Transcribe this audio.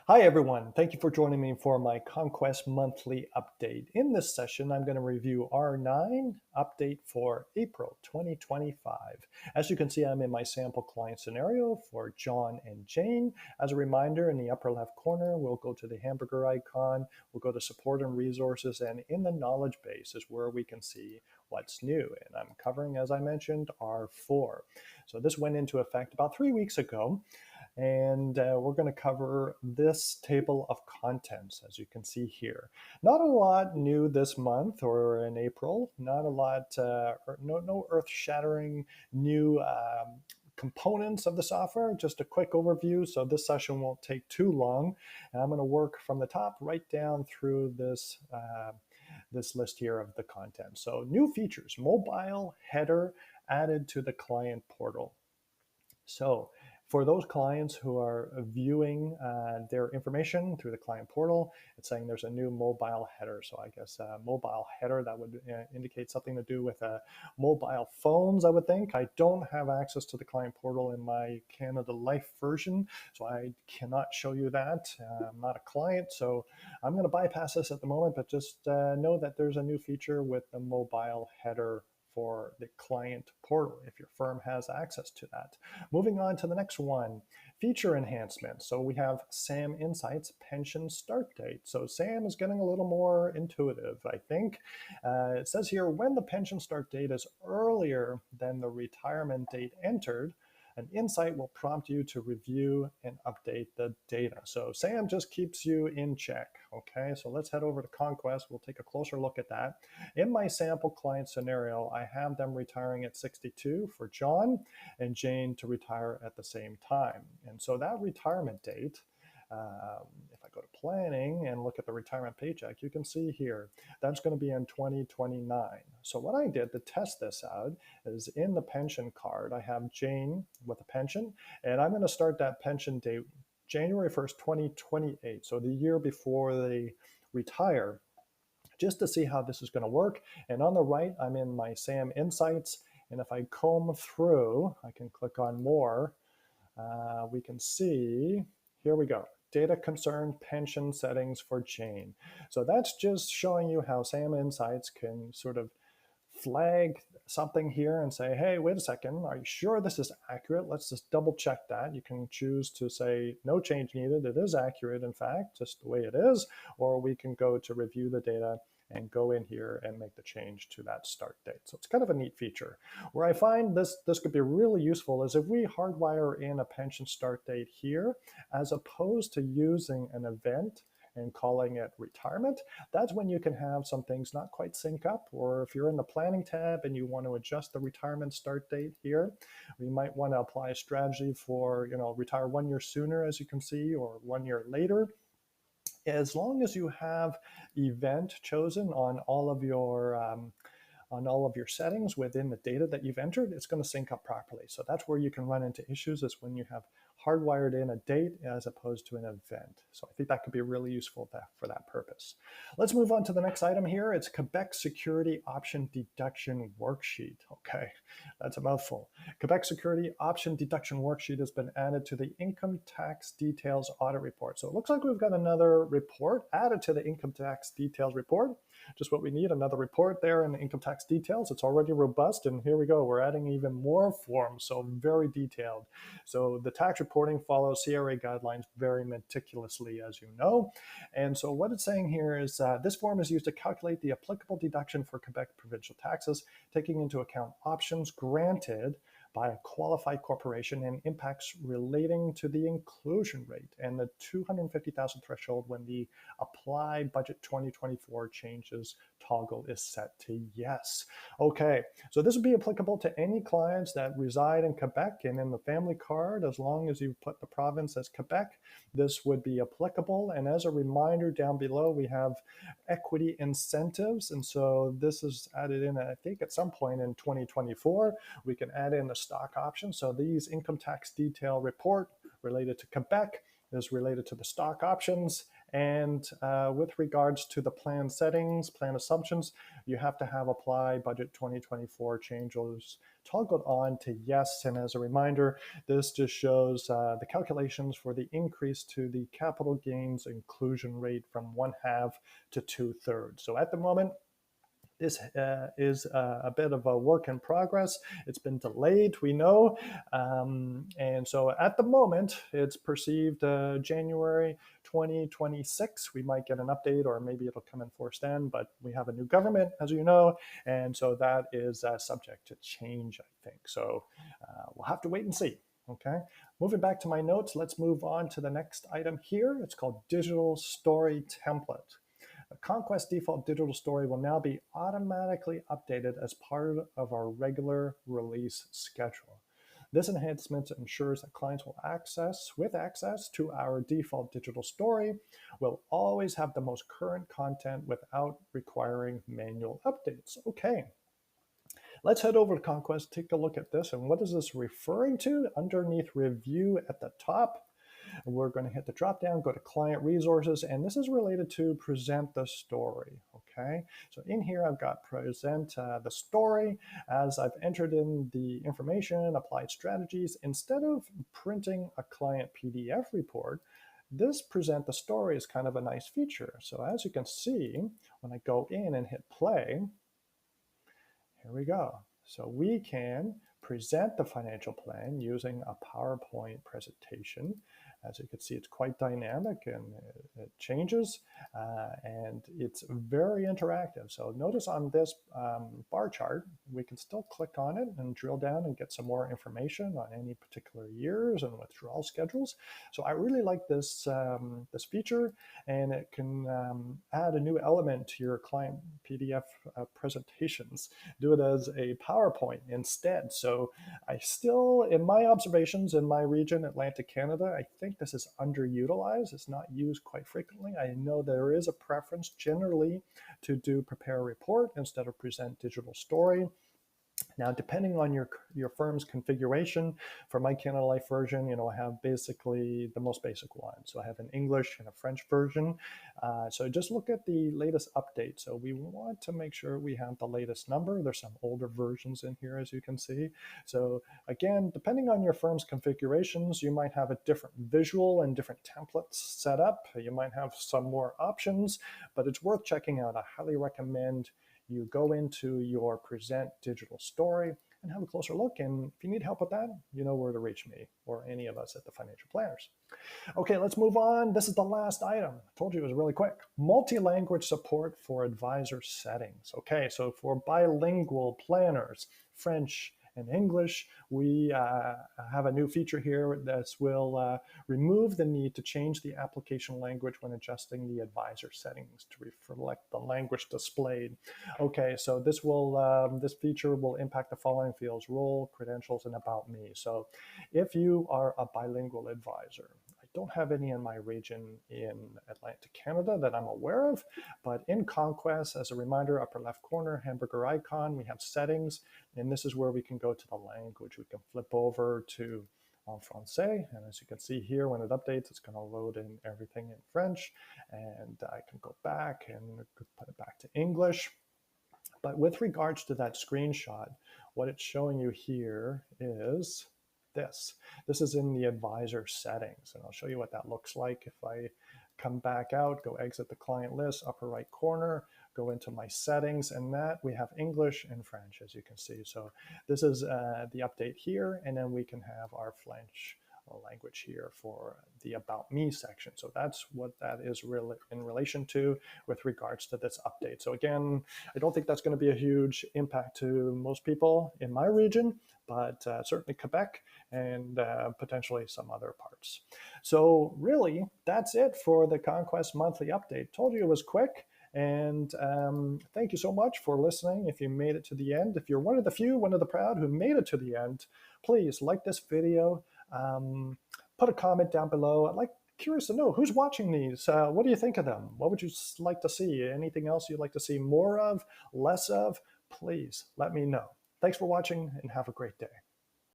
Hi, everyone. Thank you for joining me for my Conquest monthly update. In this session, I'm going to review R9 update for April 2025. As you can see, I'm in my sample client scenario for John and Jane. As a reminder, in the upper left corner, we'll go to the hamburger icon, we'll go to support and resources, and in the knowledge base is where we can see what's new. And I'm covering, as I mentioned, R4. So this went into effect about 3 weeks ago. And we're going to cover this table of contents, as you can see here. Not a lot new this month or in April, not a lot, no earth-shattering new components of the software, just a quick overview. So this session won't take too long. And I'm going to work from the top right down through this, this list here of the content. So new features, mobile header added to the client portal. So for those clients who are viewing their information through the client portal, it's saying there's a new mobile header. So I guess a mobile header, that would indicate something to do with mobile phones, I would think. I don't have access to the client portal in my Canada Life version, so I cannot show you that. I'm not a client, so I'm going to bypass this at the moment, but just know that there's a new feature with the mobile header for the client portal if your firm has access to that. Moving on to the next one, feature enhancements. So we have SAM Insights pension start date. So SAM is getting a little more intuitive, I think. It says here, when the pension start date is earlier than the retirement date entered, an insight will prompt you to review and update the data. So SAM just keeps you in check. Okay, so let's head over to Conquest. We'll take a closer look at that. In my sample client scenario, I have them retiring at 62 for John and Jane to retire at the same time. And so that retirement date, if I go to planning and look at the retirement paycheck, you can see here, that's going to be in 2029. So what I did to test this out is in the pension card, I have Jane with a pension, and I'm going to start that pension date January 1st, 2028. So the year before they retire, just to see how this is going to work. And on the right, I'm in my SAM Insights. And if I comb through, I can click on more. We can see, here we go. Data concern pension settings for Jane. So that's just showing you how SAM Insights can sort of flag something here and say, hey, wait a second, are you sure this is accurate? Let's just double check that. You can choose to say no change needed. It is accurate, in fact, just the way it is. Or we can go to review the data and go in here and make the change to that start date. So it's kind of a neat feature. Where I find this could be really useful is if we hardwire in a pension start date here, as opposed to using an event and calling it retirement, that's when you can have some things not quite sync up. Or if you're in the planning tab and you want to adjust the retirement start date here, we might want to apply a strategy for, retire 1 year sooner, as you can see, or 1 year later. As long as you have event chosen on all of your settings within the data that you've entered, it's going to sync up properly. So that's where you can run into issues, is when you have hardwired in a date as opposed to an event. So I think that could be really useful for that purpose. Let's move on to the next item here. It's Quebec Security Option Deduction Worksheet. Okay, that's a mouthful. Quebec Security Option Deduction Worksheet has been added to the Income Tax Details Audit Report. So it looks like we've got another report added to the Income Tax Details Report. Just what we need, another report there in the income tax details. It's already robust, and here we go. We're adding even more forms, so very detailed. So the tax reporting follows CRA guidelines very meticulously, as you know. And so what it's saying here is this form is used to calculate the applicable deduction for Quebec provincial taxes, taking into account options granted by a qualified corporation and impacts relating to the inclusion rate and the 250,000 threshold when the apply budget 2024 changes toggle is set to yes. Okay, so this would be applicable to any clients that reside in Quebec, and in the family card, as long as you put the province as Quebec, this would be applicable. And as a reminder, down below we have equity incentives, and so this is added in, I think, at some point in 2024. We can add in the stock option. So these income tax detail report related to Quebec is related to the stock options. And with regards to the plan settings, plan assumptions, you have to have apply budget 2024 changes toggled on to yes. And as a reminder, this just shows the calculations for the increase to the capital gains inclusion rate from 1/2 to 2/3. So at the moment, this is a bit of a work in progress. It's been delayed, we know. And so at the moment, it's perceived January 2026. We might get an update, or maybe it'll come in force then, but we have a new government, as you know, and so that is subject to change, I think. So we'll have to wait and see. Okay, moving back to my notes, let's move on to the next item here. It's called Digital Story Template. A Conquest default digital story will now be automatically updated as part of our regular release schedule. This enhancement ensures that clients with access to our default digital story will always have the most current content without requiring manual updates. Okay, let's head over to Conquest, take a look at this. And what is this referring to? Underneath review at the top, we're going to hit the drop down, go to client resources, and this is related to present the story. Okay, so in here I've got present the story. As I've entered in the information, applied strategies, instead of printing a client PDF report, this present the story is kind of a nice feature. So as you can see, when I go in and hit play, here we go. So we can present the financial plan using a PowerPoint presentation. As you can see, it's quite dynamic and it changes and it's very interactive. So notice on this bar chart, we can still click on it and drill down and get some more information on any particular years and withdrawal schedules. So I really like this, this feature, and it can add a new element to your client PDF presentations. Do it as a PowerPoint instead. So I still, in my observations in my region, Atlantic Canada, I think this is underutilized. It's not used quite frequently. I know there is a preference generally to do prepare a report instead of present digital story. Now, depending on your firm's configuration, for my Canada Life version, I have basically the most basic one. So I have an English and a French version. So just look at the latest update. So we want to make sure we have the latest number. There's some older versions in here, as you can see. So again, depending on your firm's configurations, you might have a different visual and different templates set up. You might have some more options, but it's worth checking out. I highly recommend you go into your present digital story and have a closer look. And if you need help with that, you know where to reach me or any of us at the Financial Planners. Okay, let's move on. This is the last item. I told you it was really quick. Multi-language support for advisor settings. Okay, so for bilingual planners, French and English, we have a new feature here that will remove the need to change the application language when adjusting the advisor settings to reflect the language displayed. Okay, so this will this feature will impact the following fields: role, credentials, and about me. So if you are a bilingual advisor, don't have any in my region in Atlantic Canada that I'm aware of, but in Conquest, as a reminder, upper left corner, hamburger icon, we have settings, and this is where we can go to the language. We can flip over to en français, and as you can see here, when it updates, it's going to load in everything in French, and I can go back and put it back to English. But with regards to that screenshot, what it's showing you here is this. This is in the advisor settings, and I'll show you what that looks like. If I come back out, go exit the client list, upper right corner, go into my settings, and that we have English and French, as you can see. So this is the update here, and then we can have our French language here for the About Me section. So that's what that is really in relation to with regards to this update. So again, I don't think that's going to be a huge impact to most people in my region, but certainly Quebec and potentially some other parts. So really, that's it for the Conquest monthly update. Told you it was quick. And thank you so much for listening. If you made it to the end, if you're one of the few, one of the proud who made it to the end, please like this video, put a comment down below. I'd curious to know who's watching these. What do you think of them? What would you like to see? Anything else you'd like to see more of, less of? Please let me know. Thanks for watching and have a great day.